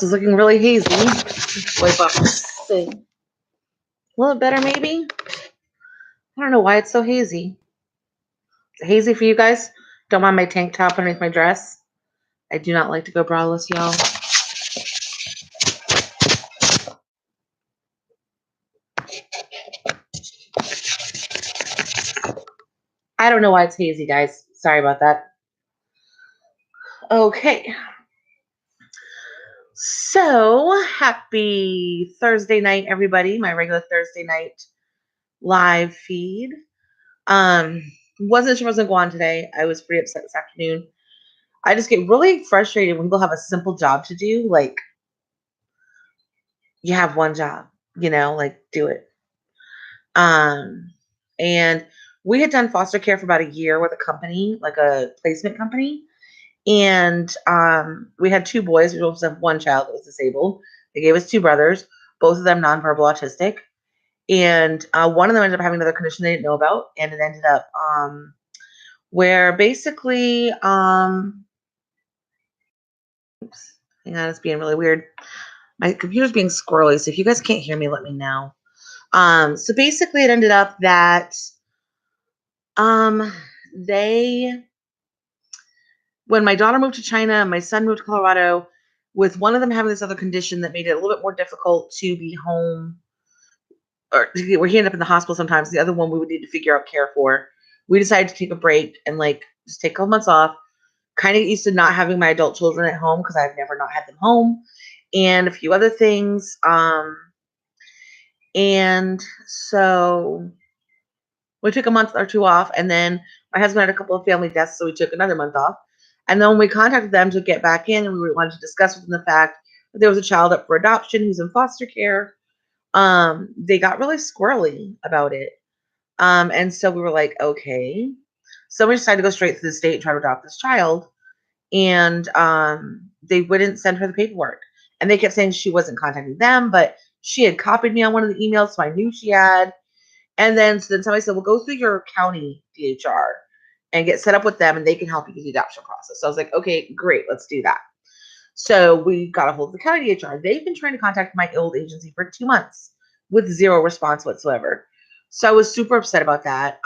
Is looking really hazy. Wipe off this thing. A little better, maybe? I don't know why it's so hazy. Is it hazy for you guys? Don't mind my tank top underneath my dress. I do not like to go braless, y'all. I don't know why it's hazy, guys. Sorry about that. Okay. So, happy Thursday night, everybody. My regular Thursday night live feed. Wasn't sure I was going to go on today. I was pretty upset this afternoon. I just get really frustrated when people have a simple job to do. Like, you have one job, like do it. And we had done foster care for about a year with a company, like a placement company. And we had two boys. We also have one child that was disabled. They gave us two brothers, both of them nonverbal autistic. And one of them ended up having another condition they didn't know about. And it ended up where basically, oops, hang on, it's being really weird. My computer's being squirrely. So if you guys can't hear me, let me know. So basically it ended up that when my daughter moved to China and my son moved to Colorado, with one of them having this other condition that made it a little bit more difficult to be home, or where he ended up in the hospital sometimes. The other one we would need to figure out care for. We decided to take a break and just take a couple months off. Kind of used to not having my adult children at home because I've never not had them home, and a few other things. And so we took a month or two off, and then my husband had a couple of family deaths, so we took another month off. And then when we contacted them to get back in, and we wanted to discuss with them the fact that there was a child up for adoption who's in foster care, they got really squirrely about it. And so we were like, okay. So we decided to go straight to the state and try to adopt this child. And they wouldn't send her the paperwork. And they kept saying she wasn't contacting them, but she had copied me on one of the emails, so I knew she had. And then somebody said, well, go through your county DHR and get set up with them, and they can help you with the adoption process. So I was like, okay, great, let's do that. So we got a hold of the county DHR. They've been trying to contact my old agency for 2 months with zero response whatsoever. So I was super upset about that.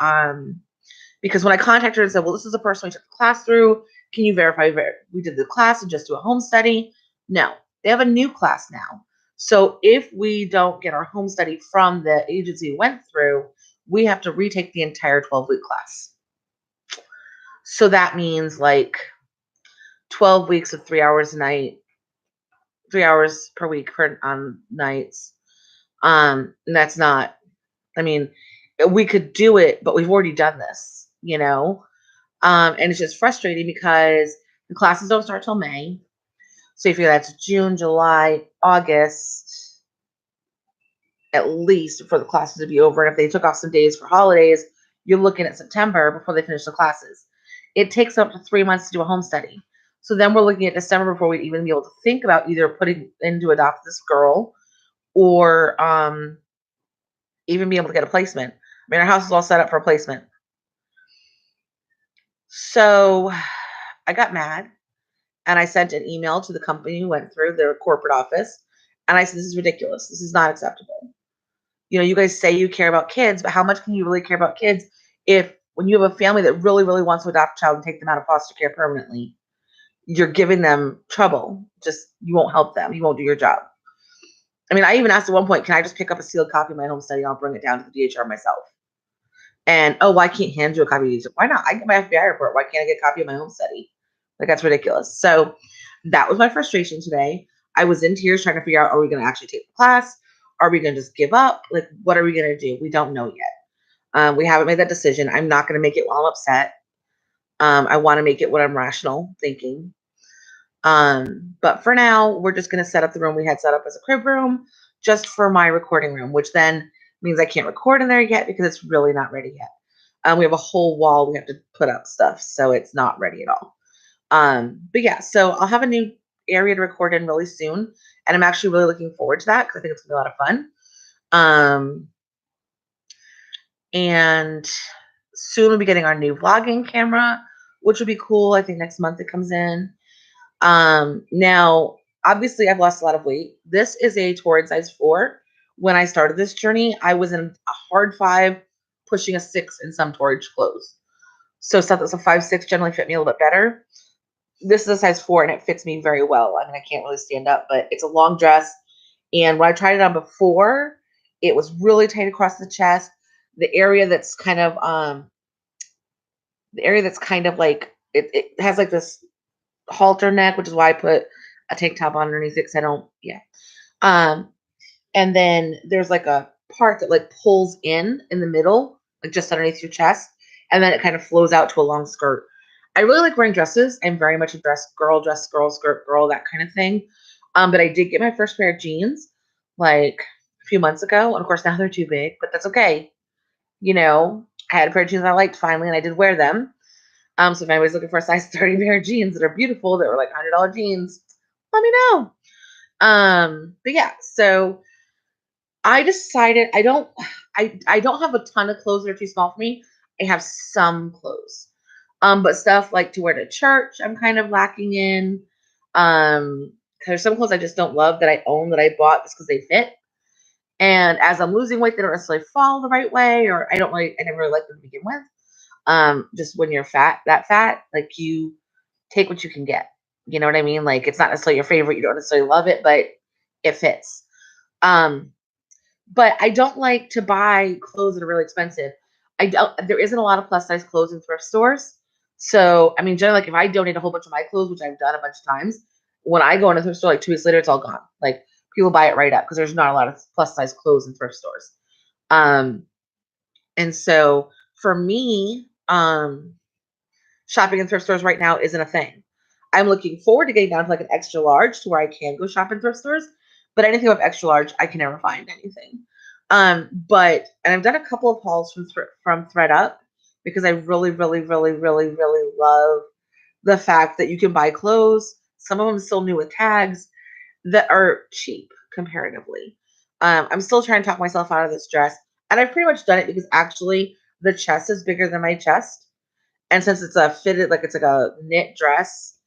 Because when I contacted her and said, well, this is a person we took the class through. Can you verify we did the class and just do a home study? No, they have a new class now. So if we don't get our home study from the agency we went through, we have to retake the entire 12-week class. So that means 12 weeks of 3 hours a night, 3 hours per week on nights. And that's not, we could do it, but we've already done this, and it's just frustrating because the classes don't start till May. So you figure that's June, July, August, at least for the classes to be over. And if they took off some days for holidays, you're looking at September before they finish the classes. It takes up to 3 months to do a home study. So then we're looking at December before we'd even be able to think about either putting in to adopt this girl or even be able to get a placement. Our house is all set up for a placement. So I got mad. And I sent an email to the company who went through their corporate office. And I said, this is ridiculous. This is not acceptable. You guys say you care about kids, but how much can you really care about kids if when you have a family that really, really wants to adopt a child and take them out of foster care permanently, you're giving them trouble. You won't help them. You won't do your job. I even asked at one point, can I just pick up a sealed copy of my home study and I'll bring it down to the DHR myself? And, why can't hand you a copy of the DHR? Why not? I get my FBI report. Why can't I get a copy of my home study? That's ridiculous. So that was my frustration today. I was in tears trying to figure out, are we going to actually take the class? Are we going to just give up? What are we going to do? We don't know yet. We haven't made that decision. I'm not going to make it while I'm upset. I want to make it when I'm rational thinking. But for now, we're just going to set up the room we had set up as a crib room just for my recording room, which then means I can't record in there yet because it's really not ready yet. We have a whole wall we have to put up stuff, so it's not ready at all. But yeah, so I'll have a new area to record in really soon, and I'm actually really looking forward to that because I think it's gonna be a lot of fun. And soon we'll be getting our new vlogging camera, which will be cool. I think next month it comes in. Now obviously I've lost a lot of weight. This is a torrid size 4. When I started this journey, I was in a hard 5, pushing a 6 in some torrid clothes. So stuff that's a 5'6" generally fit me a little bit better. This is a size 4 and it fits me very well. I mean, I can't really stand up, but it's a long dress. And when I tried it on before, it was really tight across the chest. The area that's kind of like it has like this halter neck, which is why I put a tank top on underneath it because I don't, yeah. Um, and then there's like a part that like pulls in the middle, like just underneath your chest, and then it kind of flows out to a long skirt. I really like wearing dresses. I'm very much a dress girl, skirt girl, that kind of thing. But I did get my first pair of jeans like a few months ago, and of course now they're too big, but that's okay. I had a pair of jeans I liked finally, and I did wear them. So if anybody's looking for a size 30 pair of jeans that are beautiful, that were like $100 jeans, let me know. But yeah, so I decided I don't have a ton of clothes that are too small for me. I have some clothes. But stuff like to wear to church, I'm kind of lacking in. There's some clothes I just don't love that I own that I bought just because they fit. And as I'm losing weight, they don't necessarily fall the right way, or I never really liked them to begin with. Just when you're that fat, like you take what you can get. You know what I mean? Like it's not necessarily your favorite, you don't necessarily love it, but it fits. Um, but I don't like to buy clothes that are really expensive. There isn't a lot of plus size clothes in thrift stores. So, I mean, generally, like if I donate a whole bunch of my clothes, which I've done a bunch of times, when I go in a thrift store, like 2 weeks later, it's all gone. Like people buy it right up because there's not a lot of plus size clothes in thrift stores. Um, and so for me, shopping in thrift stores right now isn't a thing. I'm looking forward to getting down to like an extra large to where I can go shop in thrift stores. But anything with extra large, I can never find anything. And I've done a couple of hauls from ThredUp because I really, really, really, really, really love the fact that you can buy clothes. Some of them still new with tags that are cheap comparatively. I'm still trying to talk myself out of this dress, and I've pretty much done it because actually the chest is bigger than my chest, and since it's a fitted, like it's like a knit dress,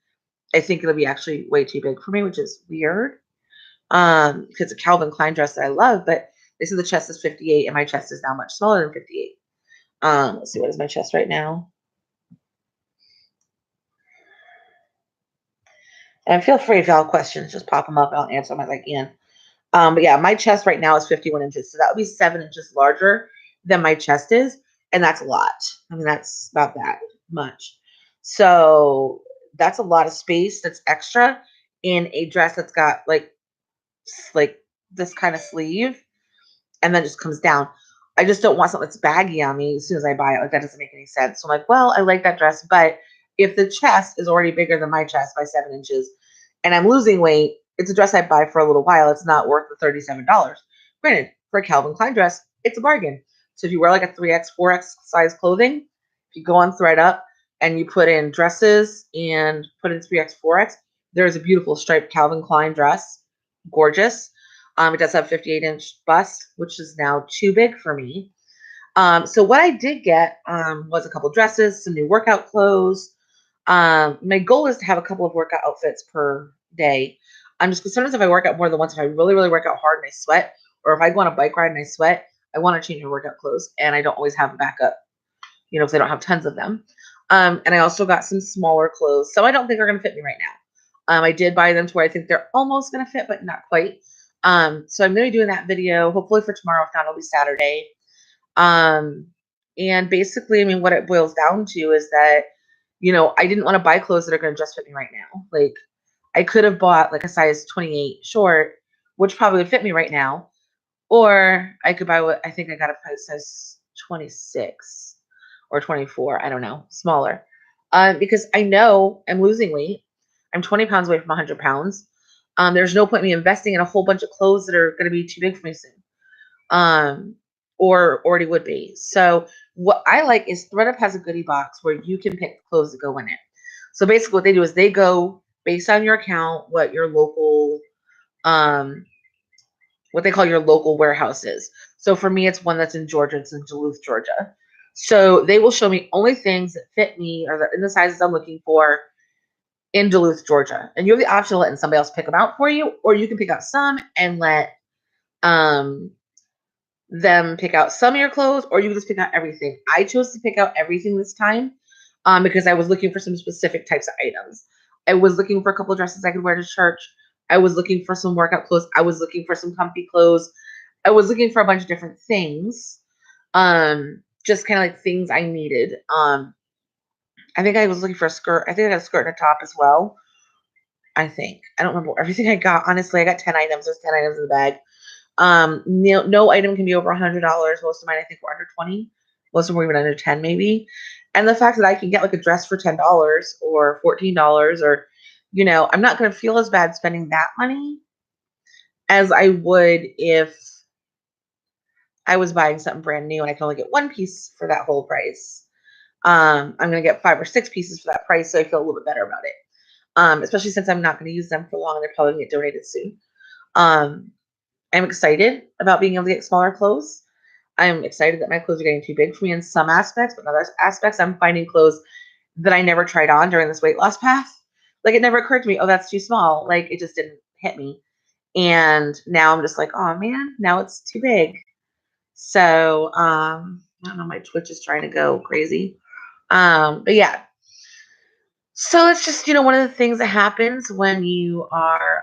I think it'll be actually way too big for me, which is weird. Because it's a Calvin Klein dress that I love, but they said the chest is 58 and my chest is now much smaller than 58. Let's see, what is my chest right now? And feel free if y'all have questions, just pop them up. I'll answer them as I can. But yeah, my chest right now is 51 inches. So that would be 7 inches larger than my chest is. And that's a lot. I mean, that's about that much. So that's a lot of space that's extra in a dress that's got like this kind of sleeve and then just comes down. I just don't want something that's baggy on me as soon as I buy it. Like that doesn't make any sense. So I'm like, well, I like that dress, but if the chest is already bigger than my chest by 7 inches and I'm losing weight, it's a dress I buy for a little while. It's not worth the $37. Granted, for a Calvin Klein dress, it's a bargain. So if you wear like a 3X, 4X size clothing, if you go on ThredUp and you put in dresses and put in 3X, 4X, there's a beautiful striped Calvin Klein dress. Gorgeous. It does have 58-inch bust, which is now too big for me. So what I did get was a couple dresses, some new workout clothes. My goal is to have a couple of workout outfits per day. I'm just concerned if I work out more than once, if I really, really work out hard and I sweat, or if I go on a bike ride and I sweat, I want to change my workout clothes, and I don't always have a backup, because I don't have tons of them. And I also got some smaller clothes, so I don't think they're going to fit me right now. I did buy them to where I think they're almost going to fit, but not quite. So I'm going to be doing that video hopefully for tomorrow. If not, it'll be Saturday. Um, and basically, I mean, what it boils down to is that, I didn't want to buy clothes that are going to just fit me right now. Like, I could have bought like a size 28 short, which probably would fit me right now. Or I could buy what I think I got a size 26 or 24. I don't know, smaller. Because I know I'm losing weight. I'm 20 pounds away from 100 pounds. There's no point in me investing in a whole bunch of clothes that are going to be too big for me soon. Or already would be. So what I like is ThredUp has a goodie box where you can pick the clothes that go in it. So basically what they do is they go based on your account, what your local, what they call your local warehouse is. So for me, it's one that's in Georgia. It's in Duluth, Georgia. So they will show me only things that fit me or that in the sizes I'm looking for in Duluth, Georgia. And you have the option of letting somebody else pick them out for you, or you can pick out some and let um, them pick out some of your clothes, or you can just pick out everything. I chose to pick out everything this time because I was looking for some specific types of items. I was looking for a couple of dresses I could wear to church. I was looking for some workout clothes. I was looking for some comfy clothes. I was looking for a bunch of different things. Just kind of like things I needed. I think I was looking for a skirt. I think I got a skirt and a top as well. I think. I don't remember everything I got. Honestly, I got 10 items. There's 10 items in the bag. No item can be over $100. Most of mine, I think, were under 20. Most of them were even under 10, maybe. And the fact that I can get like a dress for $10 or $14, or, I'm not going to feel as bad spending that money as I would if I was buying something brand new and I can only get one piece for that whole price. I'm going to get 5 or 6 pieces for that price, so I feel a little bit better about it. Especially since I'm not going to use them for long and they're probably going to get donated soon. I'm excited about being able to get smaller clothes. I'm excited that my clothes are getting too big for me in some aspects, but in other aspects, I'm finding clothes that I never tried on during this weight loss path. Like, it never occurred to me, oh, that's too small. Like, it just didn't hit me. And now I'm just like, oh man, now it's too big. So, I don't know, my Twitch is trying to go crazy. But yeah. So it's just, one of the things that happens when you are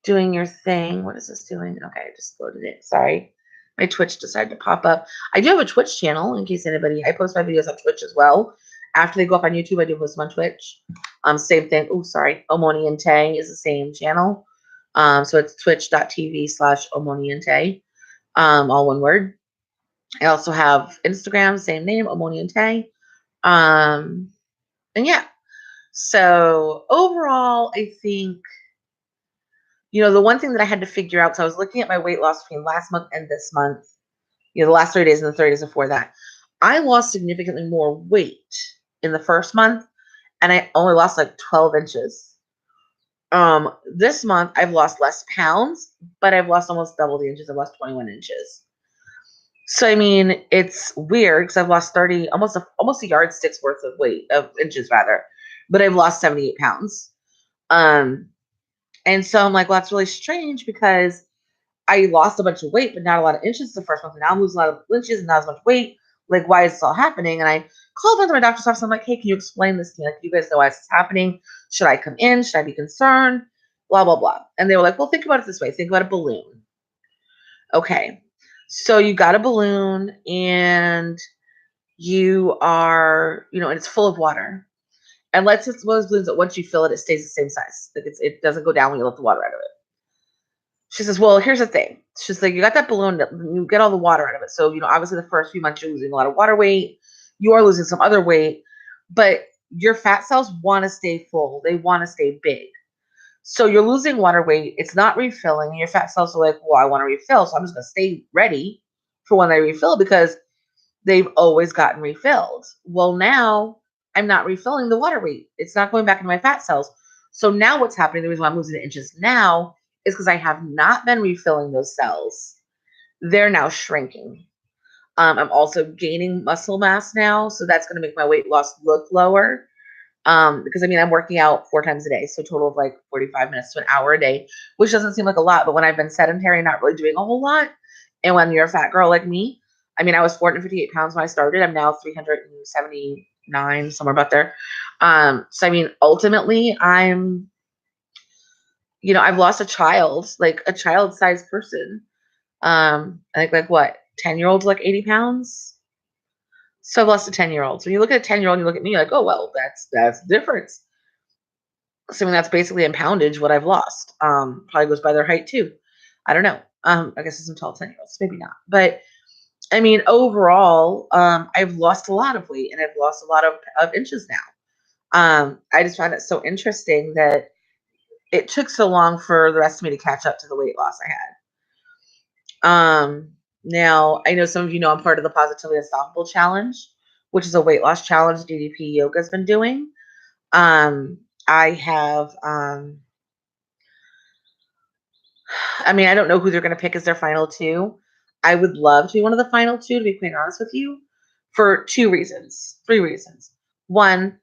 doing your thing. What is this doing? Okay, I just loaded it. Sorry. My Twitch decided to pop up. I do have a Twitch channel in case I post my videos on Twitch as well. After they go up on YouTube, I do post them on Twitch. Same thing. Oh, sorry. Omoni and Tay is the same channel. So it's twitch.tv/Omoni and Tay. All one word. I also have Instagram, same name, Omoni and Tay. And yeah. So overall, I think the one thing that I had to figure out, because I was looking at my weight loss between last month and this month, the last 30 days and the 30 days before that, I lost significantly more weight in the first month, and I only lost like 12 inches. This month I've lost less pounds, but I've lost almost double the inches. I've lost 21 inches. So I mean, it's weird because I've lost 30, almost a yardstick's worth of inches rather, but I've lost 78 pounds. And so I'm like, well, that's really strange because I lost a bunch of weight, but not a lot of inches the first month. And now I'm losing a lot of inches and not as much weight. Like, why is this all happening? And I called into my doctor's office. I'm like, hey, can you explain this to me? Like, you guys know why this is happening? Should I come in? Should I be concerned? Blah, blah, blah. And they were like, well, think about it this way. Think about a balloon. Okay. So you got a balloon and you are, and it's full of water. And let's just one of those balloons that once you fill it, it stays the same size. Like it doesn't go down when you let the water out of it. She says, well, here's the thing. She's like, you got that balloon, you get all the water out of it. So, obviously the first few months you're losing a lot of water weight. You are losing some other weight, but your fat cells want to stay full. They want to stay big. So you're losing water weight. It's not refilling. And your fat cells are like, well, I want to refill. So I'm just going to stay ready for when I refill because they've always gotten refilled. Well, now I'm not refilling the water weight. It's not going back into my fat cells. So now what's happening, the reason why I'm losing the inches now is because I have not been refilling those cells. They're now shrinking. I'm also gaining muscle mass now. So that's going to make my weight loss look lower. Because I'm working out 4 times a day. So a total of like 45 minutes to an hour a day, which doesn't seem like a lot. But when I've been sedentary and not really doing a whole lot, and when you're a fat girl like me, I was 458 pounds when I started. I'm now 379, somewhere about there. So ultimately I've lost a child, like a child-sized person. I think like what, 10-year-olds like 80 pounds. So I've lost a 10-year-old. So when you look at a 10-year-old, you look at me like, oh, well, that's the difference. So that's basically in poundage what I've lost. Probably goes by their height too. I don't know. I guess it's some tall 10-year-olds, maybe not. But overall, I've lost a lot of weight and I've lost a lot of inches now. I just find it so interesting that it took so long for the rest of me to catch up to the weight loss I had. Now I know some of you know I'm part of the Positively Unstoppable Challenge, which is a weight loss challenge DDP Yoga has been doing. I have, I don't know who they're going to pick as their final 2. I would love to be one of the final 2, to be quite honest with you, for 3 reasons. 1,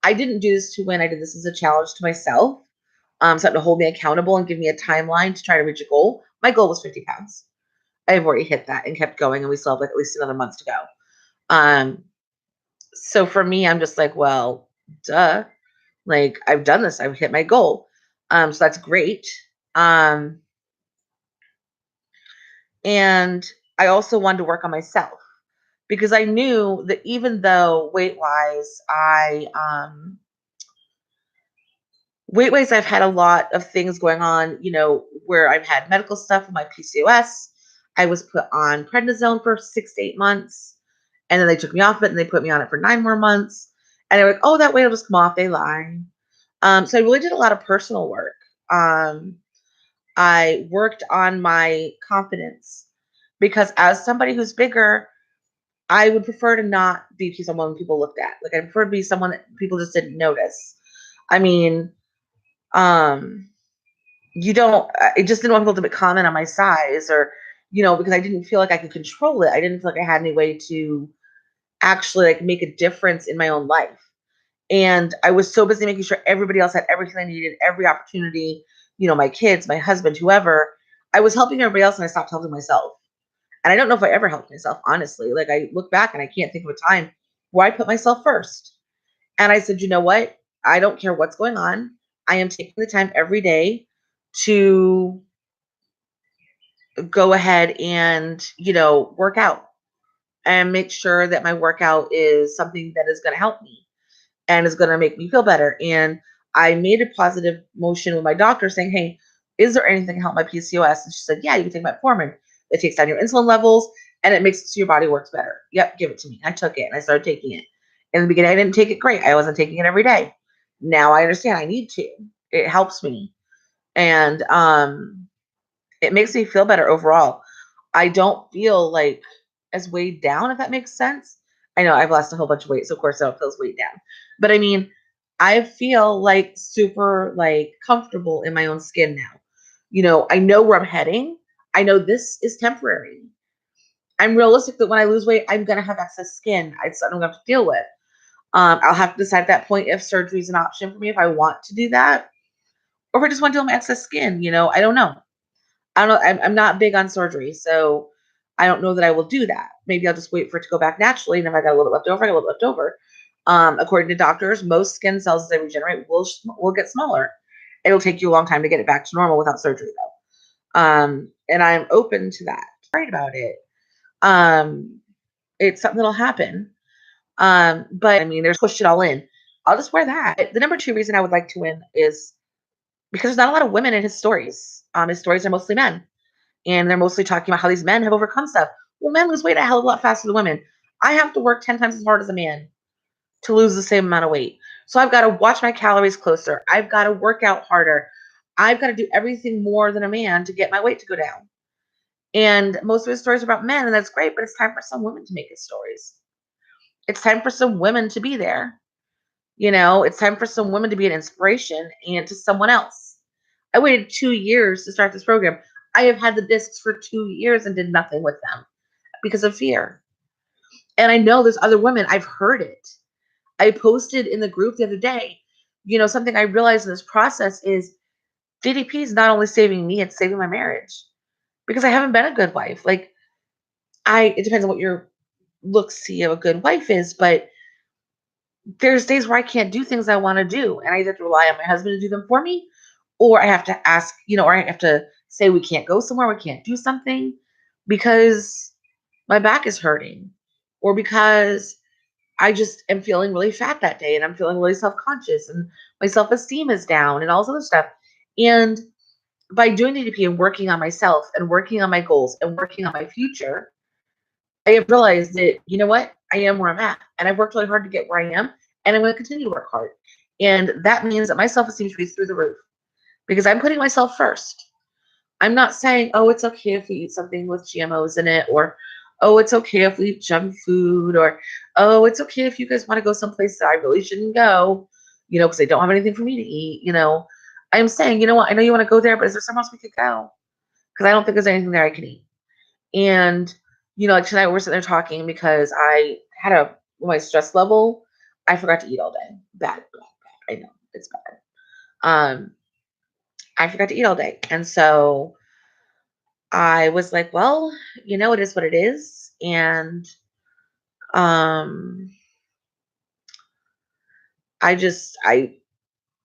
I didn't do this to win. I did this as a challenge to myself, something to hold me accountable and give me a timeline to try to reach a goal. My goal was 50 pounds. I've already hit that and kept going, and we still have like at least another month to go. Um, so for me, I'm just like, well, duh. Like I've done this. I've hit my goal. So that's great. Um, and I also wanted to work on myself because I knew that even though weight wise I've had a lot of things going on, where I've had medical stuff with my PCOS. I was put on prednisone for 6 to 8 months, and then they took me off it and they put me on it for 9 more months. And they were like, "Oh, that weight will just come off." They lie. So I really did a lot of personal work. Um, I worked on my confidence because as somebody who's bigger, I would prefer to not be someone people looked at. Like I prefer to be someone that people just didn't notice. I mean, um, you don't. I just didn't want people to comment on my size, or because I didn't feel like I could control it. I didn't feel like I had any way to actually like make a difference in my own life. And I was so busy making sure everybody else had everything I needed, every opportunity. My kids, my husband, whoever. I was helping everybody else, and I stopped helping myself. And I don't know if I ever helped myself, honestly. Like I look back and I can't think of a time where I put myself first. And I said, you know what? I don't care what's going on. I am taking the time every day to go ahead and, work out and make sure that my workout is something that is going to help me and is going to make me feel better. And I made a positive motion with my doctor saying, hey, is there anything to help my PCOS? And she said, yeah, you can take metformin. It takes down your insulin levels and it makes it so your body works better. Yep, give it to me. I took it and I started taking it. In the beginning, I didn't take it great. I wasn't taking it every day. Now I understand I need to. It helps me. And it makes me feel better overall. I don't feel like as weighed down, if that makes sense. I know I've lost a whole bunch of weight, so of course I don't feel as weighed down. But I mean, I feel like super like comfortable in my own skin now. I know where I'm heading. I know this is temporary. I'm realistic that when I lose weight, I'm gonna have excess skin. It's something I'm gonna have to deal with. I'll have to decide at that point if surgery is an option for me if I want to do that, or if I just want to deal with my excess skin. I don't know. I don't know. I'm not big on surgery, so I don't know that I will do that. Maybe I'll just wait for it to go back naturally, and if I got a little bit left over, I got a little left over. According to doctors, most skin cells as they regenerate will get smaller. It'll take you a long time to get it back to normal without surgery, though. And I'm open to that. Right about it. Um, it's something that'll happen. But I mean, there's push it all in. I'll just wear that. The number two reason I would like to win is because there's not a lot of women in his stories. His stories are mostly men. And they're mostly talking about how these men have overcome stuff. Well, men lose weight a hell of a lot faster than women. I have to work 10 times as hard as a man to lose the same amount of weight. So I've got to watch my calories closer. I've got to work out harder. I've got to do everything more than a man to get my weight to go down. And most of his stories are about men, and that's great, but it's time for some women to make his stories. It's time for some women to be there. It's time for some women to be an inspiration and to someone else. I waited 2 years to start this program. I have had the discs for 2 years and did nothing with them because of fear. And I know there's other women. I've heard it. I posted in the group the other day, something I realized in this process is DDP is not only saving me, it's saving my marriage because I haven't been a good wife. Like it depends on what your look see of a good wife is, but there's days where I can't do things I want to do. And I either have to rely on my husband to do them for me, or I have to ask, or I have to say we can't go somewhere, we can't do something because my back is hurting, or because I just am feeling really fat that day and I'm feeling really self conscious and my self esteem is down and all this other stuff. And by doing DDP and working on myself and working on my goals and working on my future, I have realized that, you know what? I am where I'm at. And I've worked really hard to get where I am. And I'm going to continue to work hard. And that means that my self esteem should be through the roof because I'm putting myself first. I'm not saying, oh, it's okay if we eat something with GMOs in it, or, oh, it's okay if we eat junk food, or, oh, it's okay if you guys want to go someplace that I really shouldn't go, because I don't have anything for me to eat. I'm saying, you know what? I know you want to go there, but is there somewhere else we could go? Because I don't think there's anything there I can eat. And, like tonight we're sitting there talking because I had my stress level. I forgot to eat all day. Bad, bad, bad. I know it's bad. Um, I forgot to eat all day, and so I was like, well, it is what it is, and um, I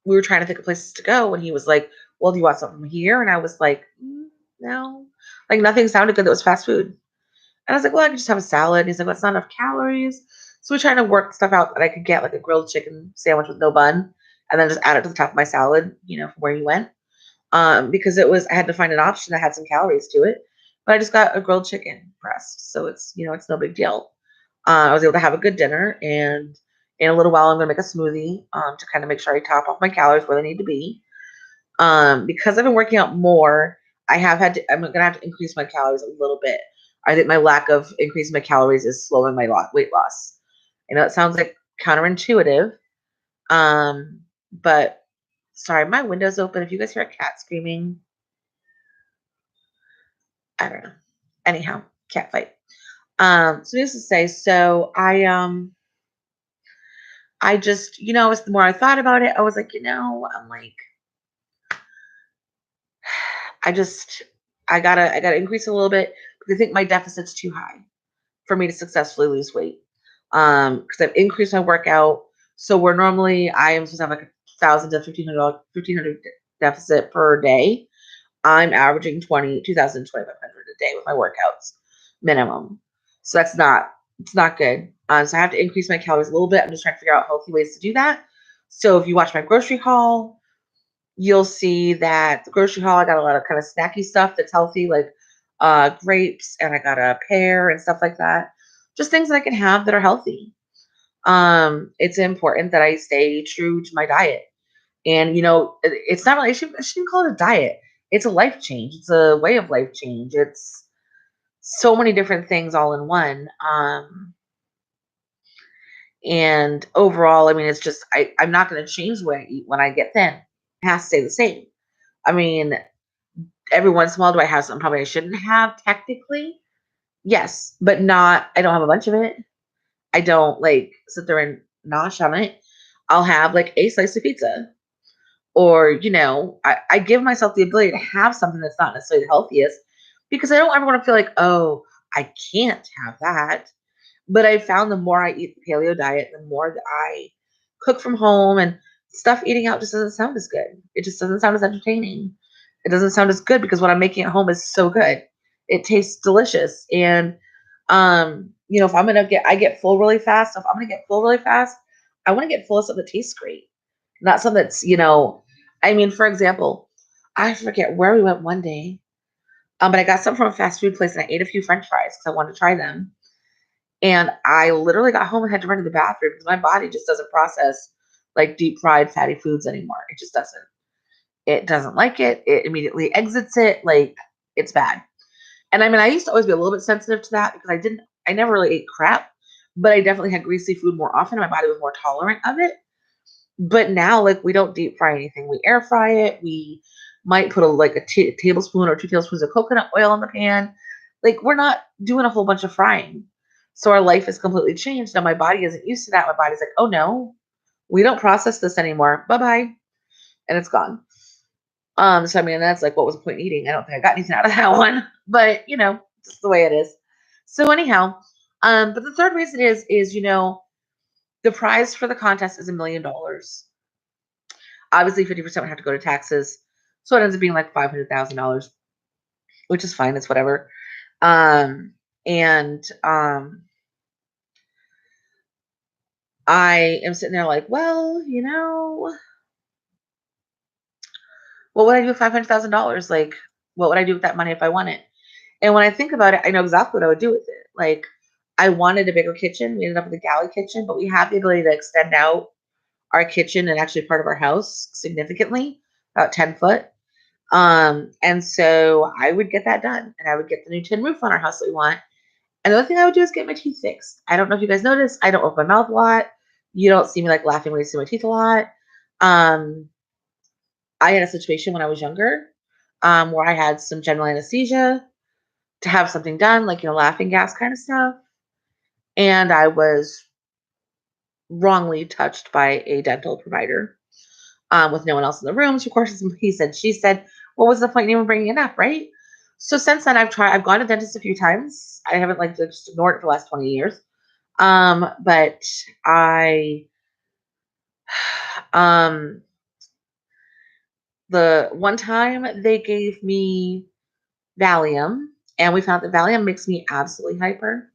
we were trying to think of places to go, and he was like, well, do you want something from here? And I was like, no, like nothing sounded good that was fast food. And I was like, well, I could just have a salad. And he's like, well, it's not enough calories. So we tried to work stuff out that I could get like a grilled chicken sandwich with no bun and then just add it to the top of my salad, from where he went. Because I had to find an option that had some calories to it. But I just got a grilled chicken breast. So it's no big deal. I was able to have a good dinner, and in a little while, I'm going to make a smoothie to kind of make sure I top off my calories where they need to be. Because I've been working out more, I'm going to have to increase my calories a little bit. I think my lack of increasing my calories is slowing my weight loss. I know it sounds like counterintuitive, um, but sorry, my window's open. If you guys hear a cat screaming, I don't know. Anyhow, cat fight. So needless to say, so I just, the more I thought about it, I was like, I'm like, I just, I gotta increase a little bit because I think my deficit's too high for me to successfully lose weight. Because I've increased my workout. So where normally I am supposed to have like 1,000 to 1,500 deficit per day, I'm averaging 2,000 to 2,500 a day with my workouts minimum. So it's not good. So I have to increase my calories a little bit. I'm just trying to figure out healthy ways to do that. So if you watch my grocery haul, you'll see that the grocery haul, I got a lot of kind of snacky stuff that's healthy, like grapes, and I got a pear and stuff like that. Just things that I can have that are healthy. It's important that I stay true to my diet. And it's not really, I shouldn't call it a diet. It's a life change. It's a way of life change. It's so many different things all in one. And overall, I mean, it's just I'm not going to change the way I eat when I get thin. It has to stay the same. I mean, every once in a while, do I have something probably I shouldn't have technically? Yes, but not. I don't have a bunch of it. I don't like sit there and nosh on it. I'll have like a slice of pizza, or I give myself the ability to have something that's not necessarily the healthiest because I don't ever want to feel like, oh, I can't have that. But I found the more I eat the paleo diet, the more that I cook from home, and stuff eating out just doesn't sound as good. It just doesn't sound as entertaining. It doesn't sound as good because what I'm making at home is so good. It tastes delicious. And if I get full really fast. So if I'm gonna get full really fast, I want to get full of something that tastes great. Not something that's, I mean, for example, I forget where we went one day. But I got some from a fast food place and I ate a few French fries because I wanted to try them. And I literally got home and had to run to the bathroom because my body just doesn't process like deep fried fatty foods anymore. It just doesn't. It doesn't like it. It immediately exits it. Like it's bad. And I mean, I used to always be a little bit sensitive to that because I never really ate crap, but I definitely had greasy food more often. My body was more tolerant of it. But now, like, we don't deep fry anything. We air fry it. We might put a tablespoon or 2 tablespoons of coconut oil in the pan. Like, we're not doing a whole bunch of frying. So our life is completely changed. Now my body isn't used to that. My body's like, oh no, we don't process this anymore. Bye bye, and it's gone. So I mean, that's like, what was the point in eating? I don't think I got anything out of that one, but just the way it is. So anyhow, but the third reason is the prize for the contest is $1 million. Obviously, 50% would have to go to taxes, so it ends up being like $500,000, which is fine. It's whatever. And I am sitting there like, well, what would I do with $500,000? Like, what would I do with that money if I won it? And when I think about it, I know exactly what I would do with it. Like, I wanted a bigger kitchen. We ended up with a galley kitchen, but we have the ability to extend out our kitchen and actually part of our house significantly, about 10 foot. And so I would get that done, and I would get the new tin roof on our house that we want. And the other thing I would do is get my teeth fixed. I don't know if you guys noticed, I don't open my mouth a lot. You don't see me like laughing when you see my teeth a lot. Um, I had a situation when I was younger, where I had some general anesthesia to have something done, like laughing gas kind of stuff. And I was wrongly touched by a dental provider, with no one else in the room. So of course, he said, she said, what was the point in even bringing it up, right? So since then, I've gone to dentist a few times. I haven't like just ignored it for the last 20 years. But I, um, the one time they gave me Valium, and we found that Valium makes me absolutely hyper.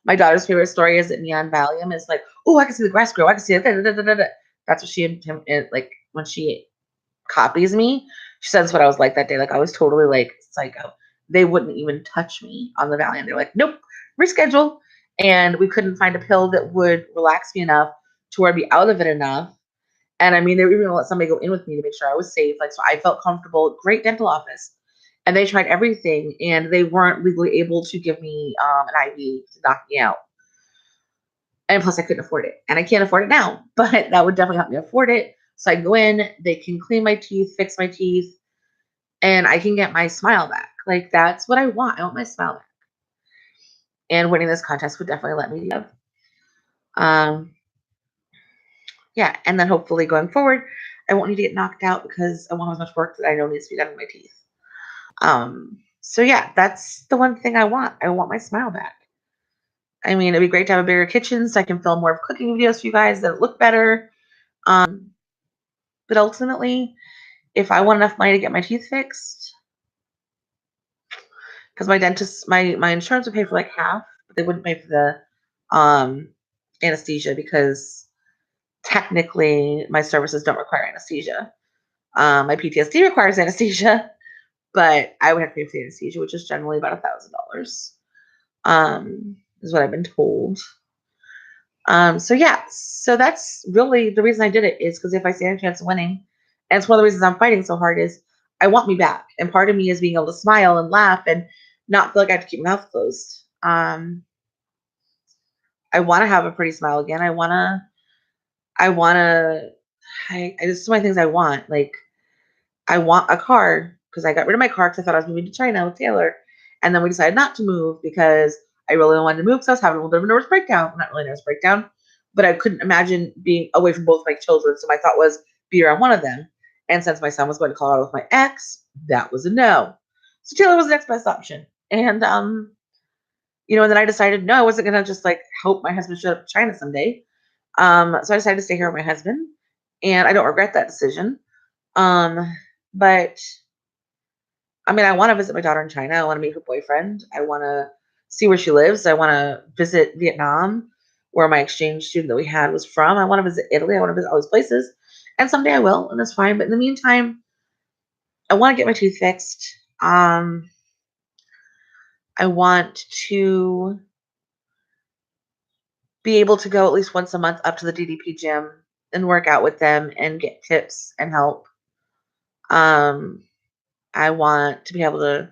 My daughter's favorite story is that Neon Valium is like, oh, I can see the grass grow. I can see it. Da, da, da, da, da. That's what like when she copies me. She says what I was like that day. Like I was totally like psycho. They wouldn't even touch me on the Valium. They're like, nope, reschedule. And we couldn't find a pill that would relax me enough to where I'd be out of it enough. And I mean, they were even gonna let somebody go in with me to make sure I was safe. Like, so I felt comfortable. Great dental office. And they tried everything, and they weren't legally able to give me an IV to knock me out. And plus, I couldn't afford it, and I can't afford it now. But that would definitely help me afford it. So I go in, they can clean my teeth, fix my teeth, and I can get my smile back. Like that's what I want. I want my smile back. And winning this contest would definitely let me do that. Um, yeah, and then hopefully going forward, I won't need to get knocked out because I won't have as much work that I know needs to be done with my teeth. So yeah, that's the one thing I want. I want my smile back. I mean, it'd be great to have a bigger kitchen so I can film more of cooking videos for you guys that look better. But ultimately, if I want enough money to get my teeth fixed, because my dentist, my insurance would pay for like half, but they wouldn't pay for the anesthesia because technically my services don't require anesthesia. My PTSD requires anesthesia, but I would have to pay for the anesthesia, which is generally about $1,000. Is what I've been told. So yeah, so that's really the reason I did it is because if I stand a chance of winning, and it's one of the reasons I'm fighting so hard is I want me back, and part of me is being able to smile and laugh and not feel like I have to keep my mouth closed. I want to have a pretty smile again. I wanna, I there's so many things I want. Like I want a car because I got rid of my car because I thought I was moving to China with Taylor, and then we decided not to move because I really wanted to move because I was having a little bit of a nervous breakdown. Not really a nervous breakdown, but I couldn't imagine being away from both my children. So my thought was be around one of them. And since my son was going to Colorado with my ex, that was a no. So Taylor was the next best option. And and then I decided no, I wasn't gonna just like hope my husband showed up to China someday. So I decided to stay here with my husband, and I don't regret that decision. Um, but I mean, I want to visit my daughter in China. I want to meet her boyfriend. I want to see where she lives. I want to visit Vietnam, where my exchange student that we had was from. I want to visit Italy. I want to visit all these places. And someday I will, and that's fine. But in the meantime, I want to get my teeth fixed. I want to be able to go at least once a month up to the DDP gym and work out with them and get tips and help. Um, I want to be able to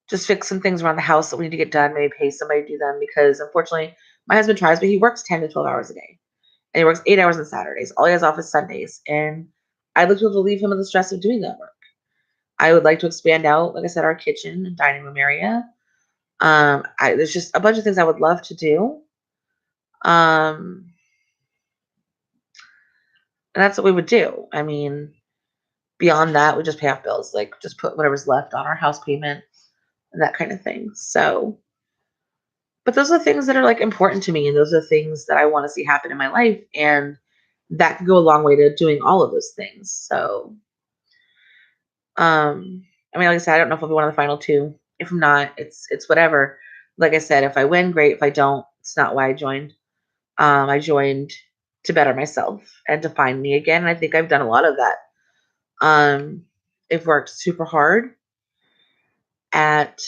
just fix some things around the house that we need to get done, maybe pay somebody to do them because unfortunately my husband tries, but he works 10 to 12 hours a day. And he works 8 hours on Saturdays. All he has off is Sundays. And I'd like to be able to leave him in the stress of doing that work. I would like to expand out, like I said, our kitchen and dining room area. There's just a bunch of things I would love to do. Um, and that's what we would do. I mean, beyond that, we just pay off bills, like just put whatever's left on our house payment and that kind of thing. So, but those are things that are like important to me, and those are things that I want to see happen in my life, and that could go a long way to doing all of those things. So, I mean, like I said, I don't know if I'll be one of the final two. If I'm not, it's whatever. Like I said, if I win, great. If I don't, it's not why I joined. I joined to better myself and to find me again. And I think I've done a lot of that. I've worked super hard at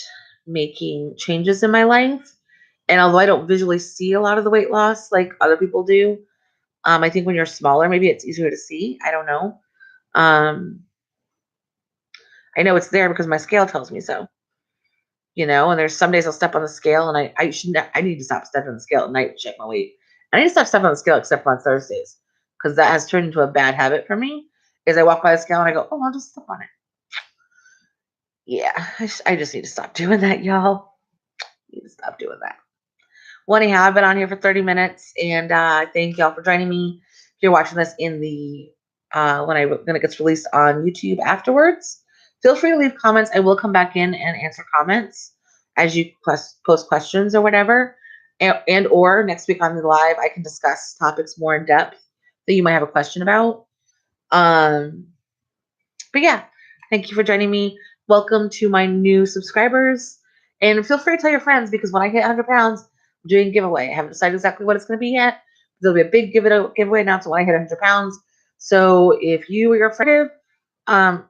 making changes in my life. And although I don't visually see a lot of the weight loss like other people do, I think when you're smaller, maybe it's easier to see. I don't know. Um, I know it's there because my scale tells me so. And there's some days I'll step on the scale and I need to stop stepping on the scale at night to check my weight. I need to stop stepping on the scale except for on Thursdays because that has turned into a bad habit for me. Is I walk by the scale and I go, oh, I'll just step on it. Yeah, I just need to stop doing that, y'all. I need to stop doing that. Well, anyhow, I've been on here for 30 minutes, and thank y'all for joining me. If you're watching this in the when it gets released on YouTube afterwards, feel free to leave comments. I will come back in and answer comments as you post questions or whatever, and or next week on the live, I can discuss topics more in depth that you might have a question about. Um, but yeah, thank you for joining me. Welcome to my new subscribers. And feel free to tell your friends because when I hit 100 pounds, I'm doing a giveaway. I haven't decided exactly what it's going to be yet. There'll be a big giveaway announcement when I hit 100 pounds. So if you or your friend, um,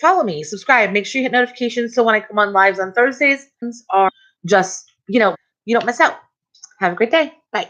follow me, subscribe, make sure you hit notifications so when I come on lives on Thursdays, are just, you don't miss out. Have a great day. Bye.